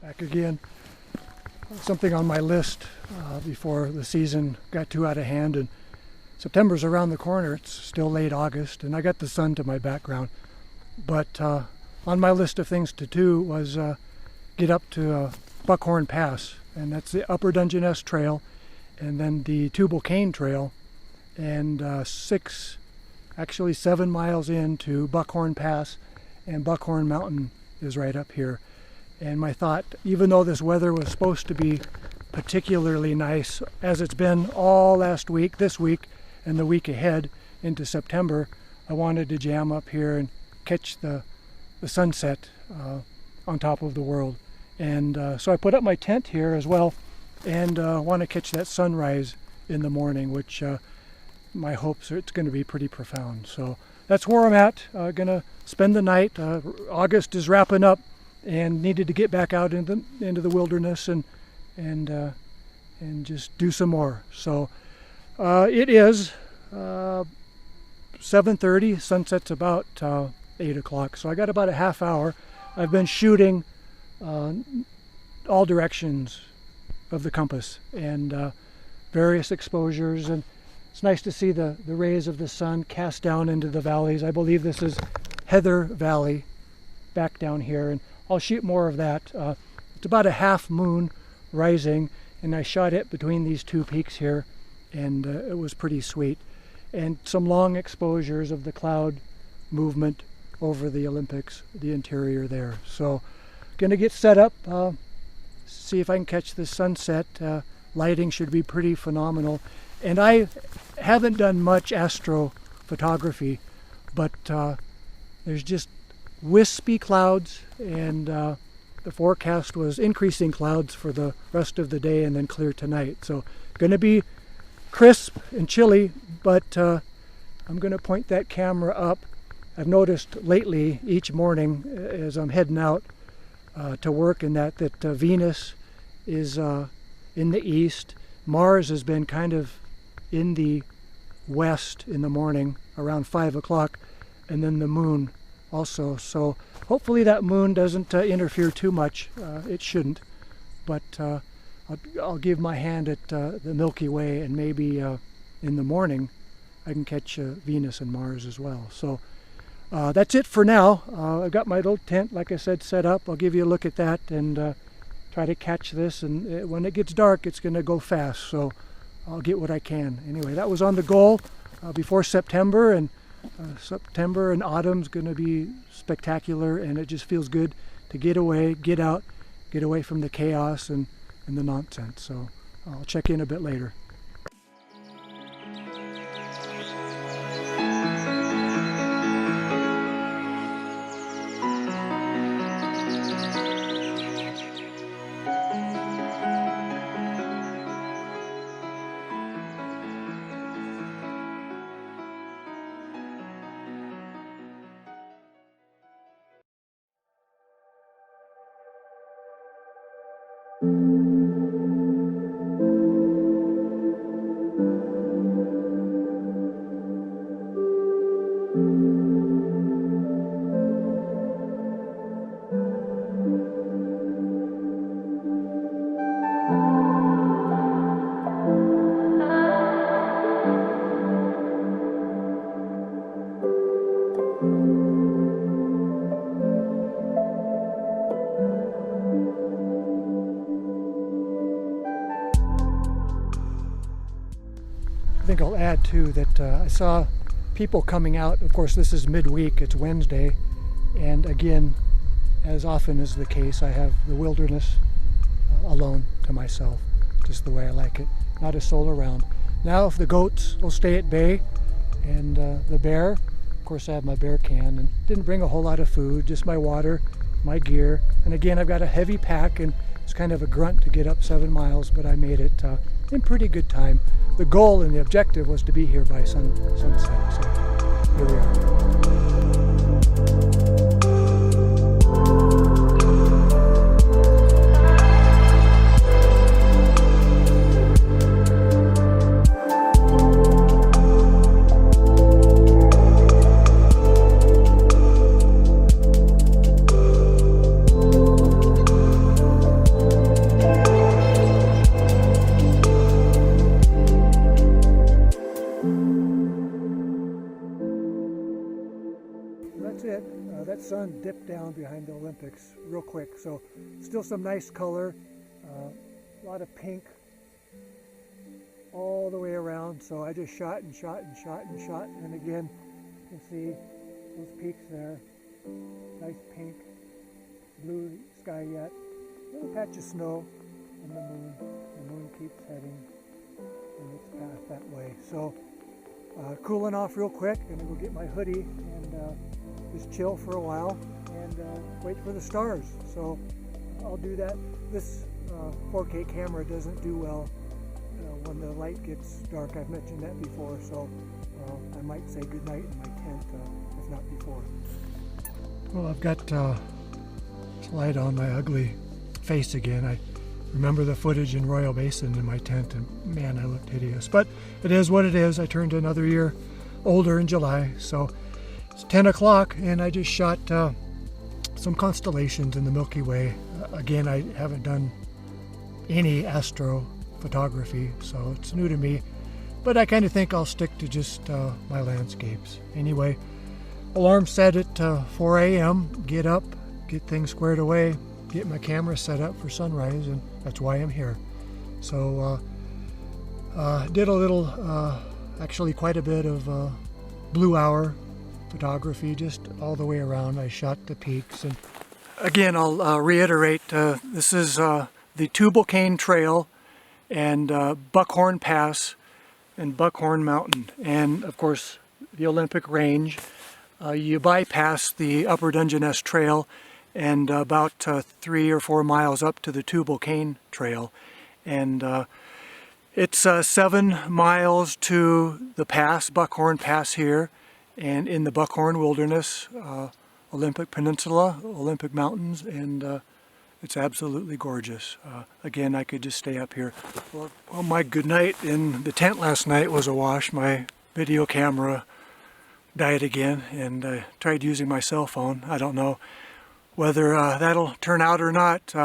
Back again. Something on my list before the season got too out of hand, and September's around the corner. It's still late August, and I got the sun to my background. But on my list of things to do was get up to Buckhorn Pass, and that's the Upper Dungeness Trail, and then the Tubal Cain Trail, and 7 miles into Buckhorn Pass, and Buckhorn Mountain is right up here. And my thought, even though this weather was supposed to be particularly nice, as it's been all last week, this week, and the week ahead into September, I wanted to jam up here and catch the sunset on top of the world. And so I put up my tent here as well, and want to catch that sunrise in the morning, which my hopes are it's going to be pretty profound. So that's where I'm at. Going to spend the night. August is wrapping up, and needed to get back out into the wilderness and just do some more. So it is 7:30. Sunset's about 8 o'clock. So I got about a half hour. I've been shooting all directions of the compass and various exposures, and it's nice to see the rays of the sun cast down into the valleys. I believe this is Heather Valley back down here, and I'll shoot more of that. It's about a half moon rising, and I shot it between these two peaks here, and it was pretty sweet. And some long exposures of the cloud movement over the Olympics, the interior there. So gonna get set up, see if I can catch the sunset. Lighting should be pretty phenomenal. And I haven't done much astrophotography, but there's just wispy clouds, and the forecast was increasing clouds for the rest of the day and then clear tonight. So going to be crisp and chilly, but I'm going to point that camera up. I've noticed lately each morning as I'm heading out to work in that Venus is in the east. Mars has been kind of in the west in the morning around 5 o'clock, and then the moon also. So hopefully that moon doesn't interfere too much. It shouldn't, but I'll give my hand at the Milky Way, and maybe in the morning I can catch Venus and Mars as well. So that's it for now. I've got my little tent, like I said, set up. I'll give you a look at that and try to catch this, and when it gets dark it's going to go fast, so I'll get what I can. Anyway, that was on the goal before September, and September and autumn's going to be spectacular, and it just feels good to get away, get out, get away from the chaos and the nonsense. So I'll check in a bit later. I think I'll add too that I saw people coming out. Of course, this is midweek, it's Wednesday, and again, as often is the case, I have the wilderness alone to myself, just the way I like it, not a soul around. Now if the goats will stay at bay, and the bear Of course, I have my bear can and didn't bring a whole lot of food, just my water, my gear. And again, I've got a heavy pack and it's kind of a grunt to get up 7 miles, but I made it in pretty good time. The goal and the objective was to be here by sunset, so here we are. That's it. That sun dipped down behind the Olympics real quick, so still some nice color, a lot of pink all the way around. So I just shot and shot and shot and shot, and again you can see those peaks there, nice pink, blue sky yet, little patch of snow, and the moon keeps heading in its path that way. So cooling off real quick, gonna go get my hoodie and just chill for a while and wait for the stars. So I'll do that. This 4K camera doesn't do well when the light gets dark. I've mentioned that before, so I might say goodnight in my tent if not before. Well, I've got light on my ugly face again. I remember the footage in Royal Basin in my tent, and man, I looked hideous. But it is what it is. I turned another year older in July, so it's 10 o'clock and I just shot some constellations in the Milky Way. Again, I haven't done any astrophotography, so it's new to me, but I kind of think I'll stick to just my landscapes. Anyway, alarm set at 4 a.m., get up, get things squared away, get my camera set up for sunrise, and that's why I'm here. So did a little, actually quite a bit of blue hour photography just all the way around. I shot the peaks, and again I'll reiterate, this is the Tubal Cain Trail and Buckhorn Pass and Buckhorn Mountain, and of course the Olympic Range. You bypass the Upper Dungeness Trail and about 3 or 4 miles up to the Tubal Cain Trail, and it's 7 miles to the pass, Buckhorn Pass here, and in the Buckhorn Wilderness, Olympic Peninsula, Olympic Mountains, and it's absolutely gorgeous. Again, I could just stay up here. Well, my good night in the tent last night was a wash. My video camera died again, and I tried using my cell phone. I don't know whether that'll turn out or not.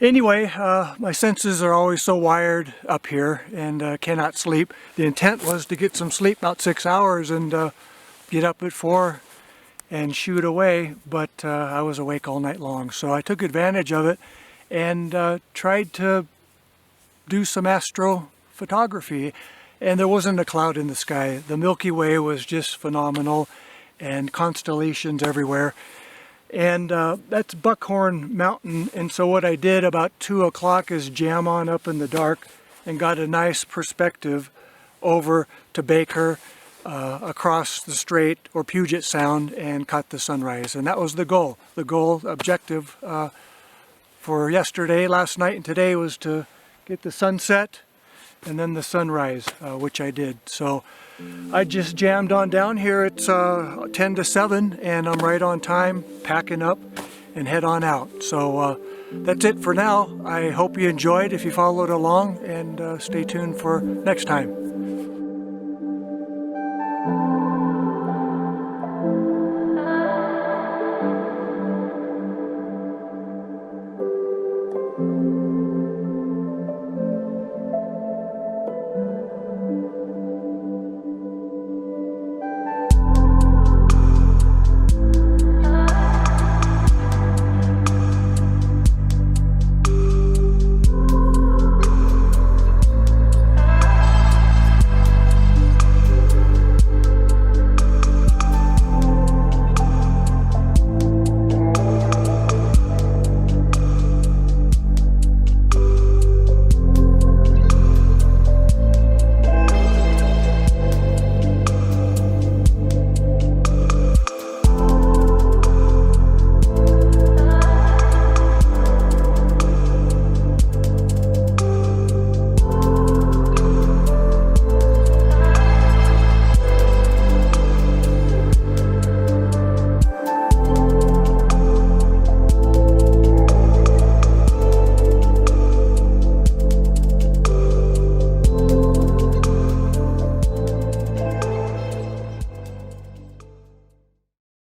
Anyway, my senses are always so wired up here and cannot sleep. The intent was to get some sleep, about 6 hours, and get up at 4 and shoot away, but I was awake all night long. So I took advantage of it and tried to do some astrophotography, and there wasn't a cloud in the sky. The Milky Way was just phenomenal and constellations everywhere. And that's Buckhorn Mountain, and so what I did about 2 o'clock is jam on up in the dark and got a nice perspective over to Baker, across the Strait or Puget Sound, and caught the sunrise. And that was the goal. The goal objective for yesterday, last night, and today was to get the sunset and then the sunrise, which I did. So I just jammed on down here. It's 10 to 7 and I'm right on time, packing up and head on out. So that's it for now. I hope you enjoyed if you followed along, and stay tuned for next time.